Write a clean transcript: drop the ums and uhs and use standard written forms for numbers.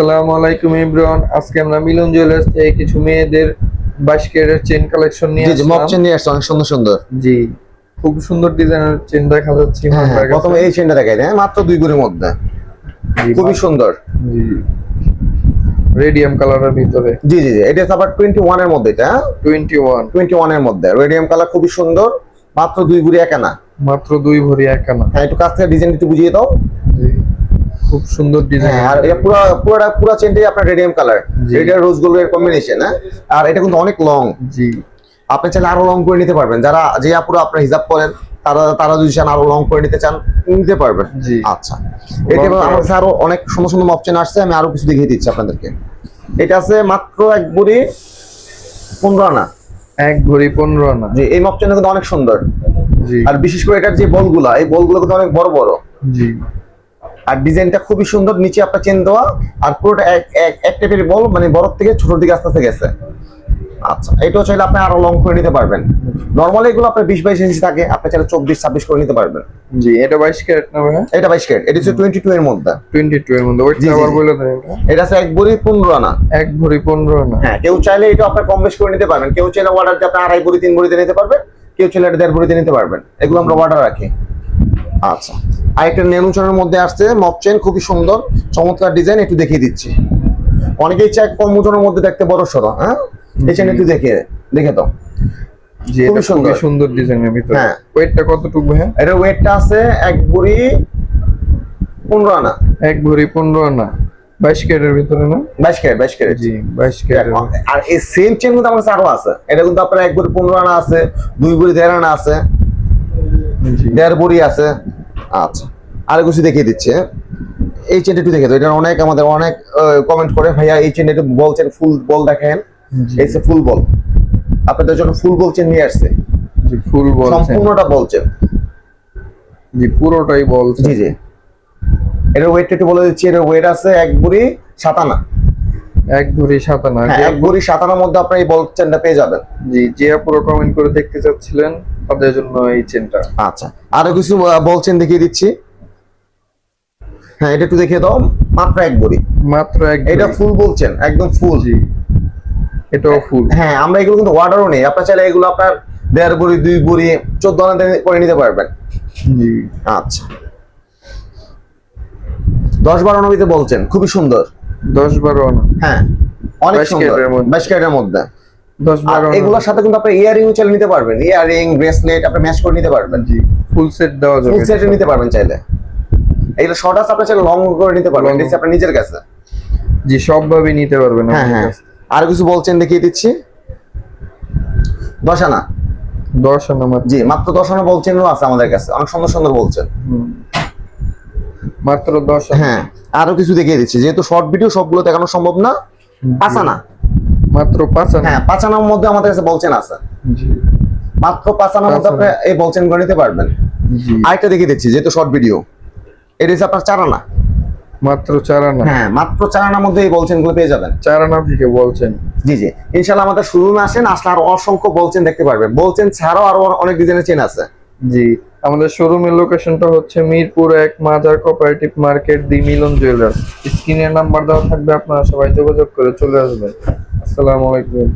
আসসালামু আলাইকুম এভরিওয়ান। আজকে আমরা মিলন জুয়েলার্স থেকে কিছু মেয়েদের 22 ক্যারেটের চেন কালেকশন নিয়ে জি মক আসলাম। চেন নিয়ে আসছে অনেক সুন্দর সুন্দর। জি, খুব সুন্দর ডিজাইনের চেন দেখা যাচ্ছে। প্রথমে এই চেনটা দেখাই দেয় মাত্র 2 গুণের মধ্যে, খুবই সুন্দর। জি, রেডিয়াম কালারের ভিতরে। জি জি জি, এটা আবার 21 এর মধ্যে, এটা 21 এর মধ্যে রেডিয়াম কালার, খুবই সুন্দর। মাত্র 2 গুণে এক আনা, মাত্র 2 ভরি এক আনা। হ্যাঁ একটু কাছ থেকে ডিজাইন একটু বুঝিয়ে দাও। জি, খুব সুন্দর ডিজাইন। হ্যাঁ, আর এটা পুরো চেনটাই আপনার রেডিয়াম কালার, এটা রোজ গোল্ডের কম্বিনেশন। হ্যাঁ, আর এটা কিন্তু অনেক লং। জি, আপনি চাইলে আরো লং করে নিতে পারবেন, যারা যে আপুরা আপনার হিজাব করেন তারা যদি চান আরো লং করে নিতে চান নিতে পারবেন। জি, আচ্ছা, এটা আমার কাছে আরো অনেক সুন্দর সুন্দর অপশন আসছে, আমি আরো কিছু দেখিয়ে দিচ্ছি আপনাদেরকে। এটা আছে মাত্র 1 ভরি 15 আনা। 1 ভরি 15 আনা। জি, এই অপশনটা কিন্তু অনেক সুন্দর। জি, আর বিশেষ করে এটার যে বলগুলা, এই বলগুলো কিন্তু অনেক বড় বড়। জি, আর ডিজাইনটা খুবই সুন্দর, নিচে আপনার চেন দেওয়া, আর পুরোটা এক টাইপের বল, মানে বড় থেকে ছোট দিকে আস্তে আস্তে গেছে। আচ্ছা, এটাও চাইলে আপনি আরো লং করে নিতে পারবেন। নরমালি এগুলো আপনার 20-22 ইঞ্চি থাকে, আপনি চাইলে 24-26 করে নিতে পারবেন। জি, এটা 22 ক্যারেট না ভাই? এটা 22 ক্যারেট, এটা হচ্ছে 22 এর মধ্যে। 22 এর মধ্যে। জি, ওইটা জি, আবার জি। বলে দেন এটা। এটা আছে 1 ভরি 15 আনা। 1 ভরি 15 আনা। হ্যাঁ, কেউ চাইলে এটা আপনার কম বেশ করে নিতে পারবেন, কেউ চাইলে অর্ডার দিয়ে আপনি 2.5 ভরি 3 ভরিতে নিতে পারবেন, কেউ চাইলে 1.5 ভরিতে নিতে পারবেন। এগুলো আমরা অর্ডার রাখি। আচ্ছা, আর একটা নেনুচনের মধ্যে আসছে মক চেন, খুবই সুন্দর চমৎকার ডিজাইন, একটু দেখিয়ে দিচ্ছি। অনেকেই চায় কম ওজনের মধ্যে দেখতে বড় সড়ো। হ্যাঁ, এই চেন একটু দেখে দাও। জি, এটা খুবই সুন্দর ডিজাইনের ভিতরে। হ্যাঁ, ওয়েটটা কতটুকু ভাই? এটার ওয়েটটা আছে 1 ভরি 15 আনা। 1 ভরি 15 আনা, 22 ক্যারেটের ভিতরে না? 22 ক্যারেট। জি, 22 ক্যারেট। আর এই সেম চেন কিন্তু আমার কাছে আরো আছে। এটা কিন্তু আপনার 1 ভরি 15 আনা আছে, 2 ভরি 1.5 আনা আছে, জি, 1.5 ভরি আছে। আচ্ছা, আর কিছু দেখিয়ে দিচ্ছে। এই চেনটা একটু দেখে দাও, এটা আমাদের অনেক কমেন্ট করে, ভাইয়া এই চেনটা একটু বলছেন ফুল বল দেখেন। এই যে ফুল বল, আপনাদের জন্য ফুল বল চেন নিয়ে আসছে। জি, ফুল বলছেন? সম্পূর্ণটা বলছেন। জি, পুরোটাই বলছেন। জি জি, এটার ওয়েটটা একটু বলে দিচ্ছি। এটার ওয়েট আছে 1 ভরি 7 আনা। 1 ভরি 7 আনা। হ্যাঁ, 1 ভরি 7 আনার মধ্যে আপনি এই বল চেনটা পেয়ে যাবেন। জি, যে পুরো কমেন্ট করে দেখতে চাচ্ছিলেন তাদের জন্য এই চেনটা। আচ্ছা, আরো কিছু বল চেন দেখিয়ে দিচ্ছি। হ্যাঁ, এটা একটু দেখিয়ে দাও। মাত্র 1 ভরি। মাত্র 1 এটা ভরি। ফুল বলছেন, একদম ফুল। জি, এটাও ফুল। হ্যাঁ, আমরা এগুলো কিন্তু অর্ডারও নেই, আপনার চাইলে এগুলো আপনার 1.5 ভরি 2 ভরি 14 আনা করে নিতে পারবেন। জি, আচ্ছা, 10-12 আনা ভিতরে বলছেন, খুবই সুন্দর। 10-12 আনা। হ্যাঁ, অনেক 22 সুন্দর। ক্যারেটের মধ্যে। 22 ক্যারেটের মধ্যে। 10-12 আনা। এগুলোর সাথে কিন্তু আপনি ইয়ারিং চাইলে নিতে পারবেন, ইয়ারিং ব্রেসলেট আপনি ম্যাচ করে নিতে পারবেন। জি, ফুল সেট দেওয়া যাবে। ফুল সেট নিতে পারবেন চাইলে। এগুলো শর্ট আছে, আপনি চাইলে লং করে নিতে পারবেন, এটা আপনার নিজের কাছে। জি, সবভাবে নিতে পারবেন। হ্যাঁ হ্যাঁ, আর কিছু বলছেন দেখিয়ে দিচ্ছি। 10 আনা। 10 আনা মাত্র। জি, মাত্র 10 আনা বলছেনও আছে আমাদের কাছে, অনেক সুন্দর সুন্দর বলছেন। মাত্র 10 আনা। হ্যাঁ, আরো কিছু দেখিয়ে দিচ্ছি, যেহেতু শর্ট ভিডিও সবগুলো দেখানো সম্ভব না। 5 আনা। মাত্র 5 আনা। হ্যাঁ, 5 আনার মধ্যে আমাদের কাছে বলছেন আছে। জি, মাত্র 5 আনার মধ্যে আপনি এই বলছেন করে নিতে পারবেন। জি, আরেকটা দেখিয়ে দিচ্ছি, যেহেতু শর্ট ভিডিও, এটা হচ্ছে আপনার 4 আনা। মাত্র 4 আনা। হ্যাঁ, মাত্র 4 আনার মধ্যে এই বলছেন গুলো পেয়ে যাবেন। 4 আনা থেকে বলছেন। জি জি, ইনশাআল্লাহ আমাদের শোরুমে আসেন, আসলে আর অসংখ্য বলছেন দেখতে পারবেন। বলছেন ছাড়াও আরো অনেক ডিজাইনের চেন আছে। জি, আমাদের শোরুমের লোকেশনটা হচ্ছে মিরপুর 1 মাজার কোঅপারেটিভ মার্কেট, দি মিলন জুয়েলার্স। স্ক্রিনে নাম্বার দেওয়া থাকবে, আপনারা সবাই যোগাযোগ করে চলে আসবেন। আসসালামু আলাইকুম।